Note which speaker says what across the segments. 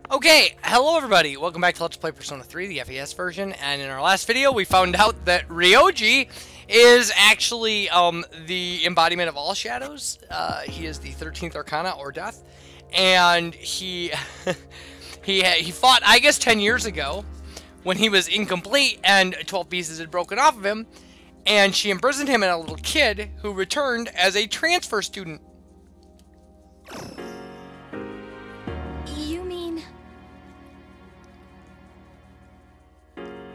Speaker 1: Okay, hello everybody, welcome back to Let's Play Persona 3, the FES version, and in our last video we found out that Ryoji is actually the embodiment of all shadows. He is the 13th Arcana, or Death, and he he fought, I guess, 10 years ago when he was incomplete and 12 pieces had broken off of him, and she imprisoned him as a little kid who returned as a transfer student.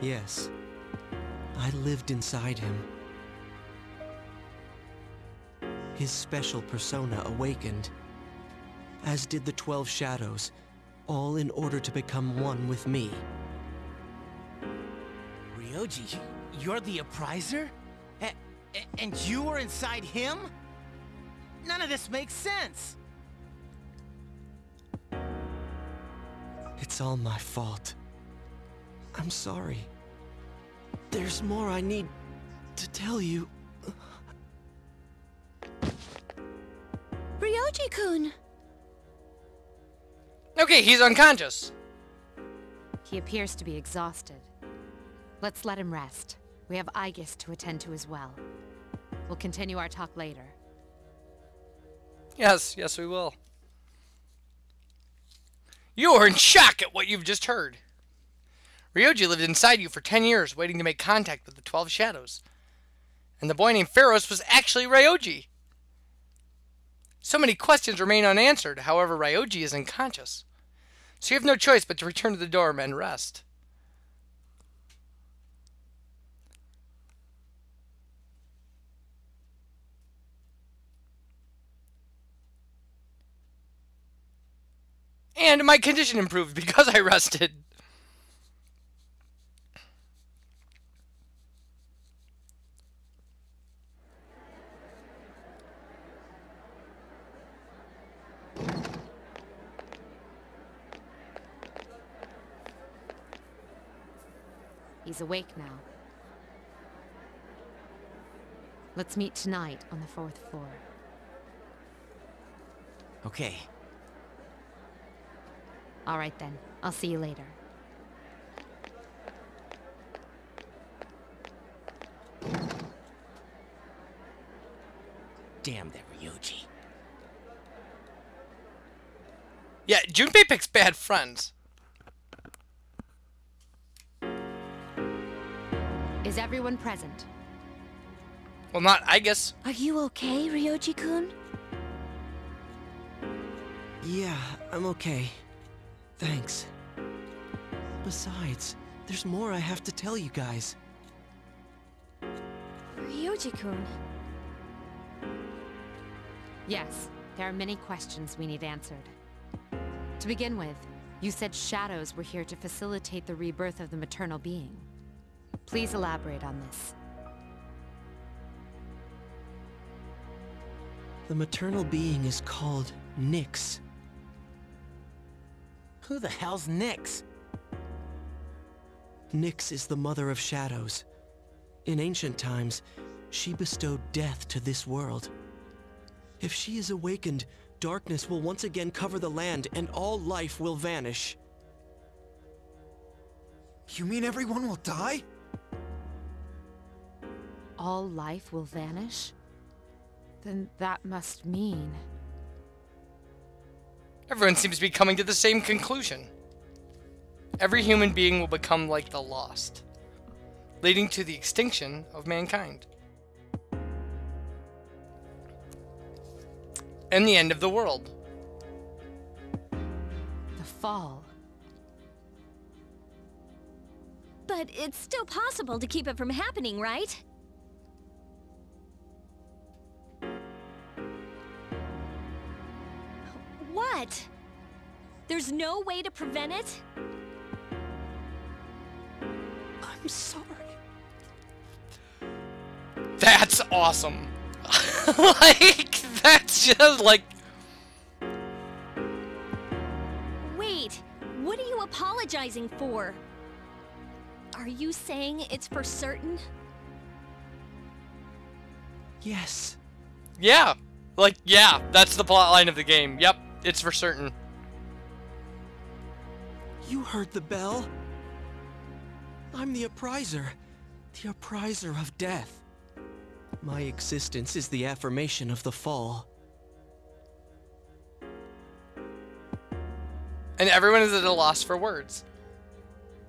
Speaker 2: Yes, I lived inside him. His special persona awakened, as did the 12 shadows, all in order to become one with me.
Speaker 3: Ryoji, you're the appriser? And you were inside him? None of this makes sense!
Speaker 2: It's all my fault. I'm sorry. There's more I need to tell you.
Speaker 4: Ryoji-kun!
Speaker 1: Okay, he's unconscious.
Speaker 4: He appears to be exhausted. Let's let him rest. We have Aegis to attend to as well. We'll continue our talk later.
Speaker 1: Yes, we will. You are in shock at what you've just heard. Ryoji lived inside you for 10 years, waiting to make contact with the 12 shadows. And the boy named Pharos was actually Ryoji. So many questions remain unanswered, however, Ryoji is unconscious. So you have no choice but to return to the dorm and rest. And my condition improved because I rested.
Speaker 4: He's awake now. Let's meet tonight on the 4th floor.
Speaker 3: Okay.
Speaker 4: All right then. I'll see you later.
Speaker 3: Damn that Ryoji.
Speaker 1: Yeah, Junpei picks bad friends.
Speaker 4: Is everyone present?
Speaker 1: Well, not, I guess.
Speaker 4: Are you okay, Ryoji-kun?
Speaker 2: Yeah, I'm okay. Thanks. Besides, there's more I have to tell you guys.
Speaker 4: Ryoji-kun. Yes, there are many questions we need answered. To begin with, you said shadows were here to facilitate the rebirth of the maternal being. Please elaborate on this.
Speaker 2: The maternal being is called Nyx.
Speaker 3: Who the hell's Nyx?
Speaker 2: Nyx is the mother of shadows. In ancient times, she bestowed death to this world. If she is awakened, darkness will once again cover the land and all life will vanish.
Speaker 5: You mean everyone will die?
Speaker 4: All life will vanish? Then that must mean...
Speaker 1: Everyone seems to be coming to the same conclusion. Every human being will become like the lost, leading to the extinction of mankind. And the end of the world.
Speaker 4: The fall.
Speaker 6: But it's still possible to keep it from happening, right? What? There's no way to prevent it?
Speaker 2: I'm sorry.
Speaker 1: That's awesome. Like, that's just like...
Speaker 6: Wait, what are you apologizing for? Are you saying it's for certain?
Speaker 2: Yes.
Speaker 1: Yeah. Like, yeah, that's the plot line of the game. Yep, it's for certain.
Speaker 2: You heard the bell. I'm the appriser of death. My existence is the affirmation of the fall.
Speaker 1: And everyone is at a loss for words.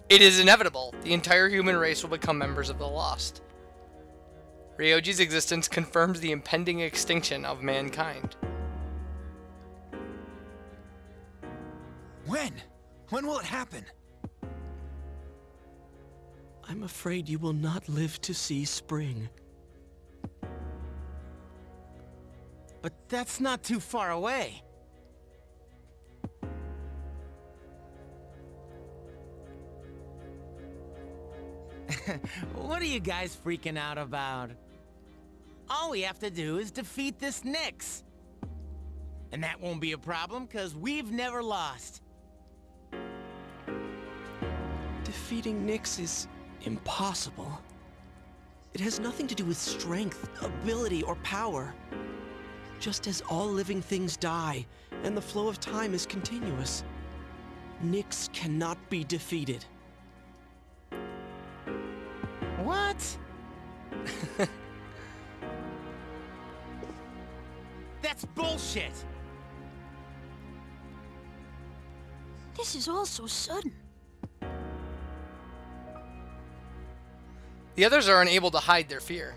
Speaker 1: It is inevitable. The entire human race will become members of the Lost. Ryoji's existence confirms the impending extinction of mankind.
Speaker 5: When? When will it happen?
Speaker 2: I'm afraid you will not live to see spring.
Speaker 3: But that's not too far away. What are you guys freaking out about? All we have to do is defeat this Nyx. And that won't be a problem, because we've never lost.
Speaker 2: Defeating Nyx is impossible. It has nothing to do with strength, ability, or power. Just as all living things die, and the flow of time is continuous, Nyx cannot be defeated.
Speaker 3: What? That's bullshit!
Speaker 6: This is all so sudden.
Speaker 1: The others are unable to hide their fear.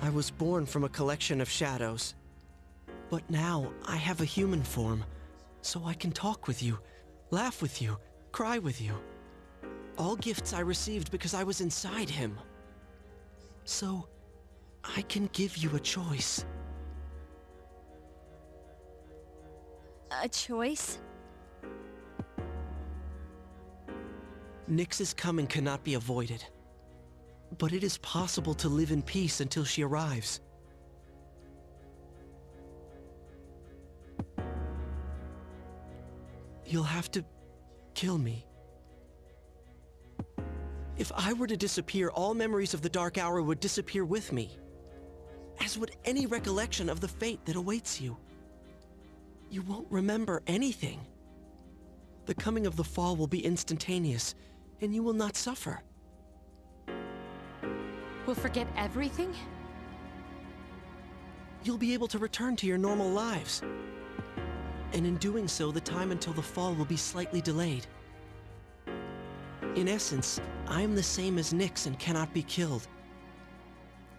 Speaker 2: I was born from a collection of shadows. But now I have a human form, so I can talk with you, laugh with you, cry with you. All gifts I received because I was inside him. So, I can give you a choice.
Speaker 6: A choice?
Speaker 2: Nyx's coming cannot be avoided. But it is possible to live in peace until she arrives. You'll have to kill me. If I were to disappear, all memories of the Dark Hour would disappear with me. As would any recollection of the fate that awaits you. You won't remember anything. The coming of the fall will be instantaneous, and you will not suffer.
Speaker 4: We'll forget everything?
Speaker 2: You'll be able to return to your normal lives. And in doing so, the time until the fall will be slightly delayed. In essence, I am the same as Nyx and cannot be killed.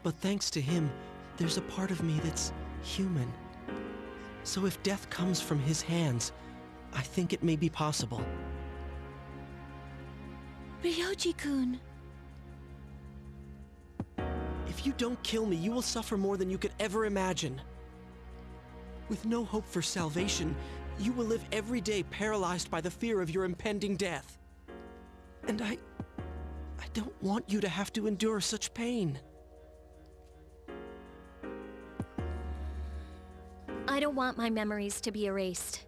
Speaker 2: But thanks to him, there's a part of me that's human. So if death comes from his hands, I think it may be possible.
Speaker 6: Ryoji-kun.
Speaker 2: If you don't kill me, you will suffer more than you could ever imagine. With no hope for salvation, you will live every day paralyzed by the fear of your impending death. And I don't want you to have to endure such pain.
Speaker 6: I don't want my memories to be erased.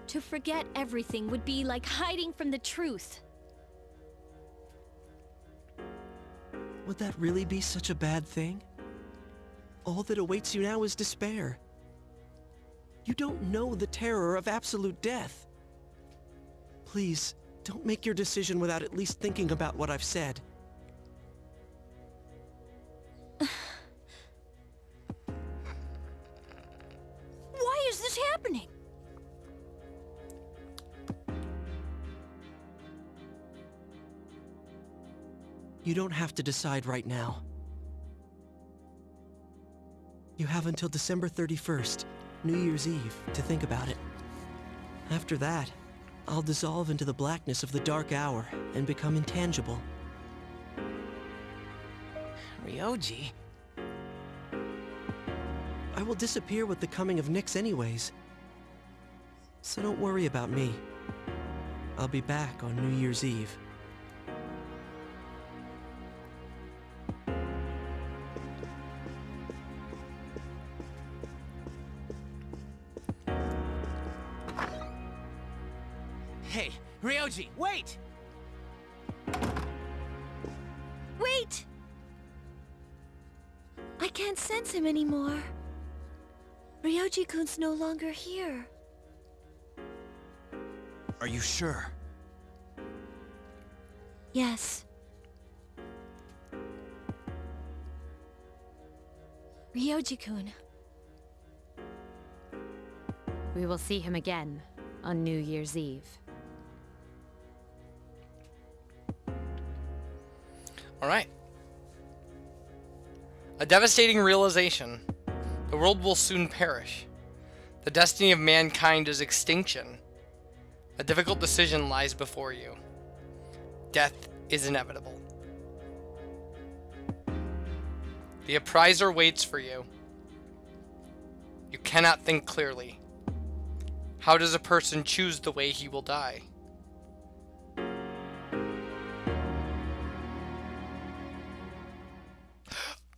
Speaker 6: To forget everything would be like hiding from the truth.
Speaker 2: Would that really be such a bad thing? All that awaits you now is despair. You don't know the terror of absolute death. Please, don't make your decision without at least thinking about what I've said.
Speaker 6: Why is this happening?
Speaker 2: You don't have to decide right now. You have until December 31st, New Year's Eve, to think about it. After that, I'll dissolve into the blackness of the Dark Hour and become intangible.
Speaker 3: Ryoji?
Speaker 2: I will disappear with the coming of Nyx anyways. So don't worry about me. I'll be back on New Year's Eve.
Speaker 3: Hey, Ryoji, wait!
Speaker 6: Wait! I can't sense him anymore. Ryoji-kun's no longer here.
Speaker 5: Are you sure?
Speaker 6: Yes. Ryoji-kun.
Speaker 4: We will see him again on New Year's Eve.
Speaker 1: Alright. A devastating realization. The world will soon perish. The destiny of mankind is extinction. A difficult decision lies before you. Death is inevitable. The appraiser waits for you. You cannot think clearly. How does a person choose the way he will die?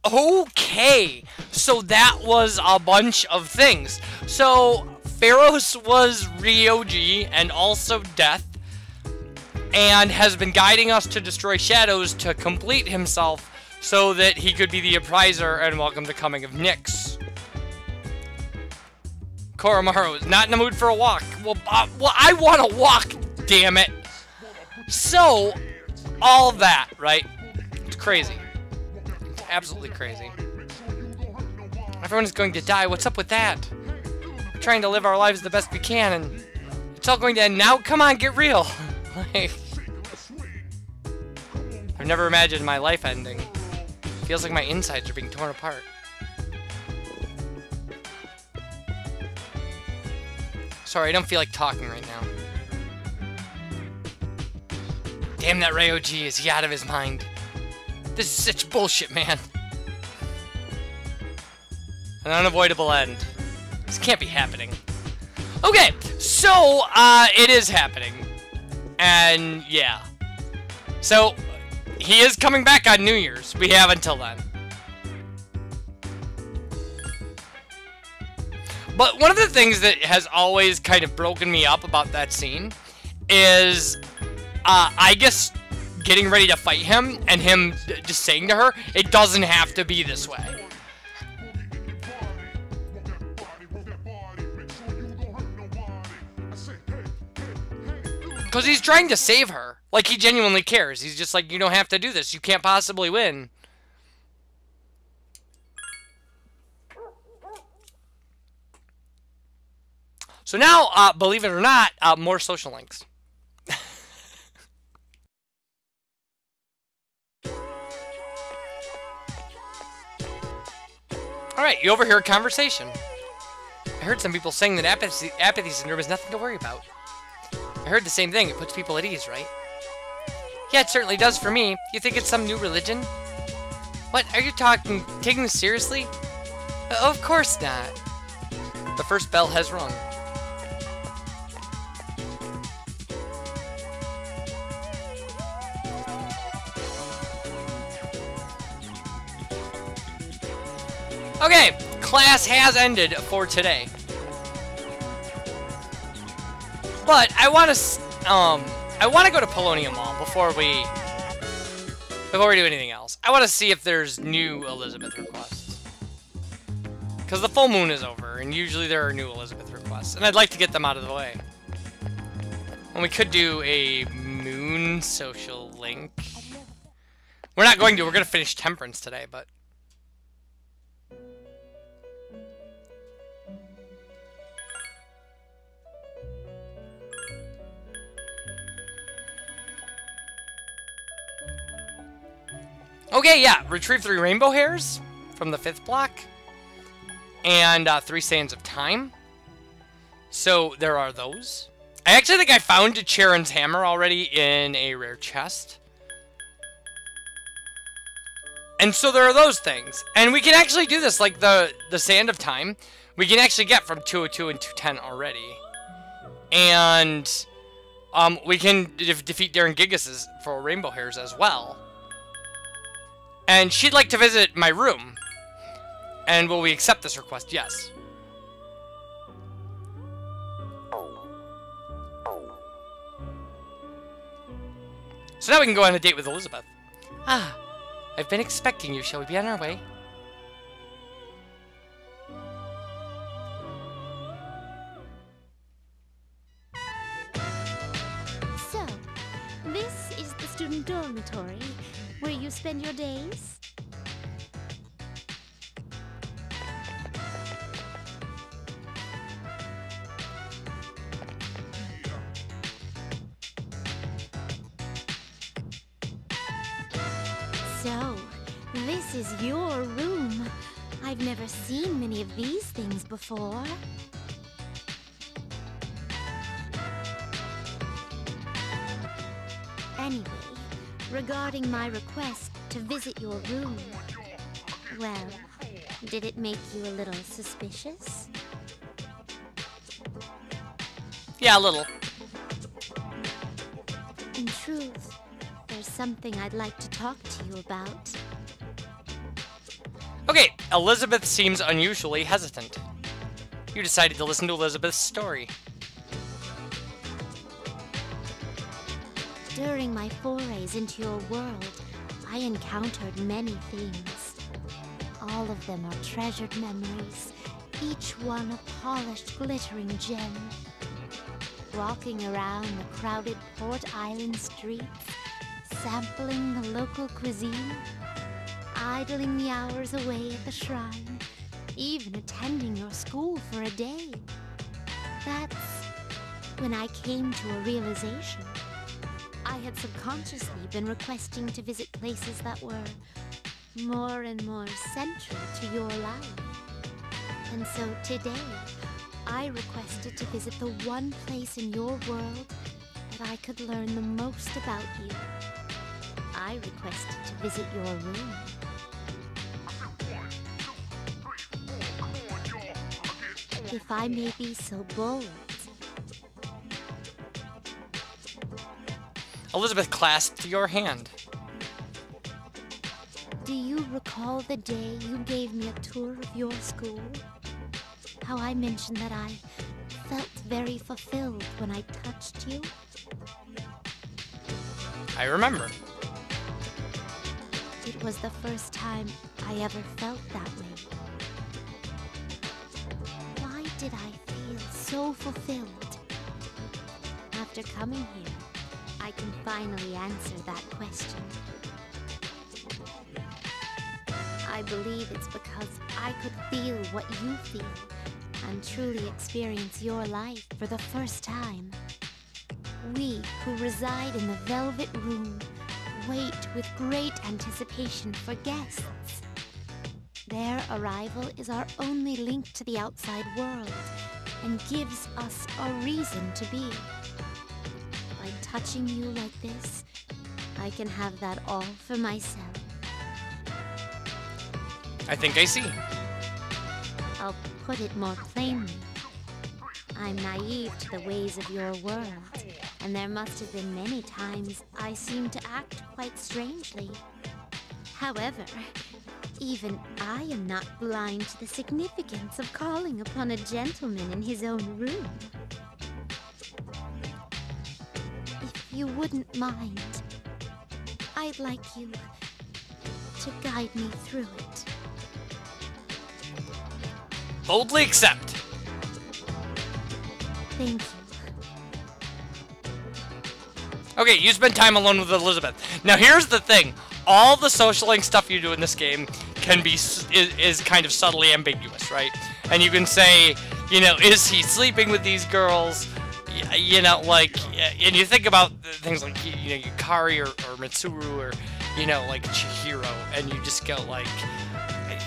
Speaker 1: Okay, so that was a bunch of things. So Pharaohs was Ryoji and also Death, and has been guiding us to destroy shadows to complete himself so that he could be the appraiser and welcome the coming of Nyx. Koromaru is not in the mood for a walk. Well, I want to walk, damn it. So, all that, right? It's crazy. It's absolutely crazy. Everyone is going to die. What's up with that? We're trying to live our lives the best we can, and it's all going to end now. Come on, get real. Like, I've never imagined my life ending. Feels like my insides are being torn apart. Sorry, I don't feel like talking right now. Damn that Ryoji, is he out of his mind? This is such bullshit, man. An unavoidable end. This can't be happening. Okay, so, it is happening. And, yeah. So, he is coming back on New Year's. We have until then. But one of the things that has always kind of broken me up about that scene is, I guess, getting ready to fight him and him just saying to her, it doesn't have to be this way. Because he's trying to save her. Like, he genuinely cares. He's just like, you don't have to do this. You can't possibly win. So now, believe it or not, more social links. Alright, you overhear a conversation. I heard some people saying that apathy syndrome is nothing to worry about. I heard the same thing. It puts people at ease, right? Yeah, it certainly does for me. You think it's some new religion? What? Are you taking this seriously? Of course not. The first bell has rung. Okay, class has ended for today. But I want to go to Polonium Mall before we do anything else. I want to see if there's new Elizabeth requests. Because the full moon is over, and usually there are new Elizabeth requests. And I'd like to get them out of the way. And we could do a moon social link. We're not going to. We're going to finish Temperance today, but... Okay, yeah, retrieve 3 rainbow hairs from the 5th block, and 3 sands of time. So there are those. I actually think I found Charon's hammer already in a rare chest. And so there are those things. And we can actually do this, like the sand of time, we can actually get from 202 and 210 already. And we can defeat Darren Gigas for rainbow hairs as well. And she'd like to visit my room. And will we accept this request? Yes. So now we can go on a date with Elizabeth. Ah, I've been expecting you. Shall we be on our way?
Speaker 7: dormitory where you spend your days? So, this is your room. I've never seen many of these things before. Anyway, regarding my request to visit your room, well, did it make you a little suspicious?
Speaker 1: Yeah, a little.
Speaker 7: In truth, there's something I'd like to talk to you about.
Speaker 1: Okay, Elizabeth seems unusually hesitant. You decided to listen to Elizabeth's story.
Speaker 7: During my forays into your world, I encountered many things. All of them are treasured memories, each one a polished, glittering gem. Walking around the crowded Port Island streets, sampling the local cuisine, idling the hours away at the shrine, even attending your school for a day. That's when I came to a realization. I had subconsciously been requesting to visit places that were more and more central to your life. And so today, I requested to visit the one place in your world that I could learn the most about you. I requested to visit your room. If I may be so bold.
Speaker 1: Elizabeth clasped your hand.
Speaker 7: Do you recall the day you gave me a tour of your school? How I mentioned that I felt very fulfilled when I touched you?
Speaker 1: I remember.
Speaker 7: It was the first time I ever felt that way. Why did I feel so fulfilled? After coming here, I can finally answer that question. I believe it's because I could feel what you feel and truly experience your life for the first time. We who reside in the Velvet Room wait with great anticipation for guests. Their arrival is our only link to the outside world and gives us a reason to be. By touching you like this, I can have that all for myself.
Speaker 1: I think I see.
Speaker 7: I'll put it more plainly. I'm naive to the ways of your world, and there must have been many times I seemed to act quite strangely. However, even I am not blind to the significance of calling upon a gentleman in his own room. If you wouldn't mind, I'd like you to guide me through it.
Speaker 1: Boldly accept.
Speaker 7: Thank you.
Speaker 1: Okay, you spend time alone with Elizabeth. Now here's the thing. All the socialing stuff you do in this game can be is kind of subtly ambiguous, right? And you can say, you know, is he sleeping with these girls? You know, like, and you think about things like, you know, Yukari or Mitsuru or, you know, like Chihiro, and you just go like,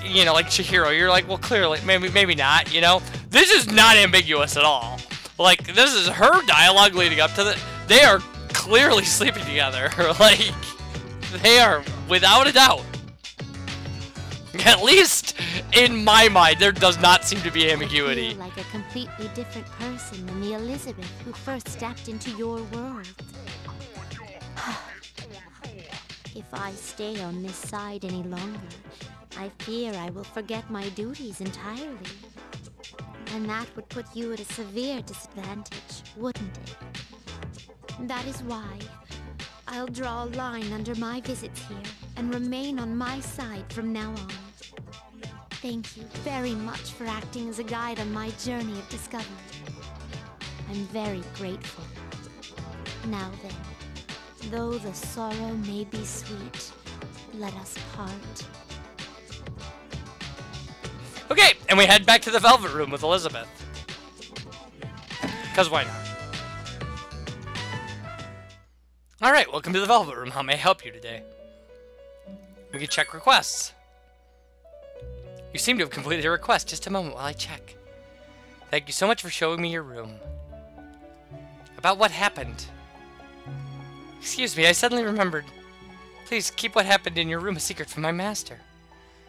Speaker 1: you know, like Chihiro, you're like, well, clearly, maybe not, you know? This is not ambiguous at all. Like, this is her dialogue leading up to the, they are clearly sleeping together. Like, they are, without a doubt. At least, in my mind, there does not seem to be ambiguity.
Speaker 7: I feel like a completely different person than the Elizabeth who first stepped into your world. If I stay on this side any longer, I fear I will forget my duties entirely. And that would put you at a severe disadvantage, wouldn't it? That is why I'll draw a line under my visits here and remain on my side from now on. Thank you very much for acting as a guide on my journey of discovery. I'm very grateful. Now then, Though the sorrow may be sweet, let us part.
Speaker 1: Okay, and we head back to the Velvet Room with Elizabeth. Because why not? Alright, welcome to the Velvet Room. How may I help you today? We can check requests. You seem to have completed a request. Just a moment while I check. Thank you so much for showing me your room. About what happened? Excuse me, I suddenly remembered. Please keep what happened in your room a secret from my master.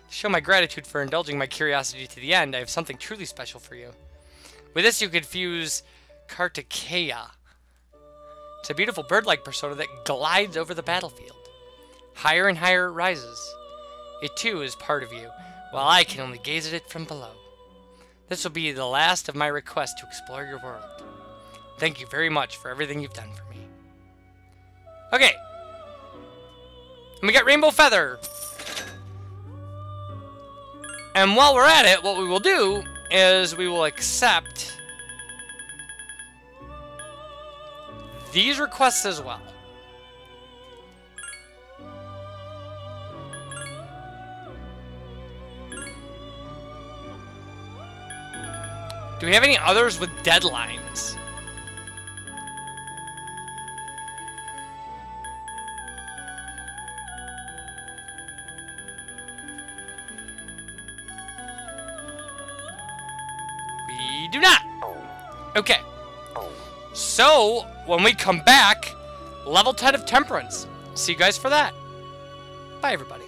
Speaker 1: To show my gratitude for indulging my curiosity to the end, I have something truly special for you. With this, you could fuse Kartikeya. It's a beautiful bird-like persona that glides over the battlefield. Higher and higher it rises. It too is part of you, while I can only gaze at it from below. This will be the last of my requests to explore your world. Thank you very much for everything you've done for me. Okay. And we got Rainbow Feather. And while we're at it, what we will do is we will accept these requests as well. Do we have any others with deadlines? We do not. Okay. So, when we come back, level 10 of Temperance. See you guys for that. Bye, everybody.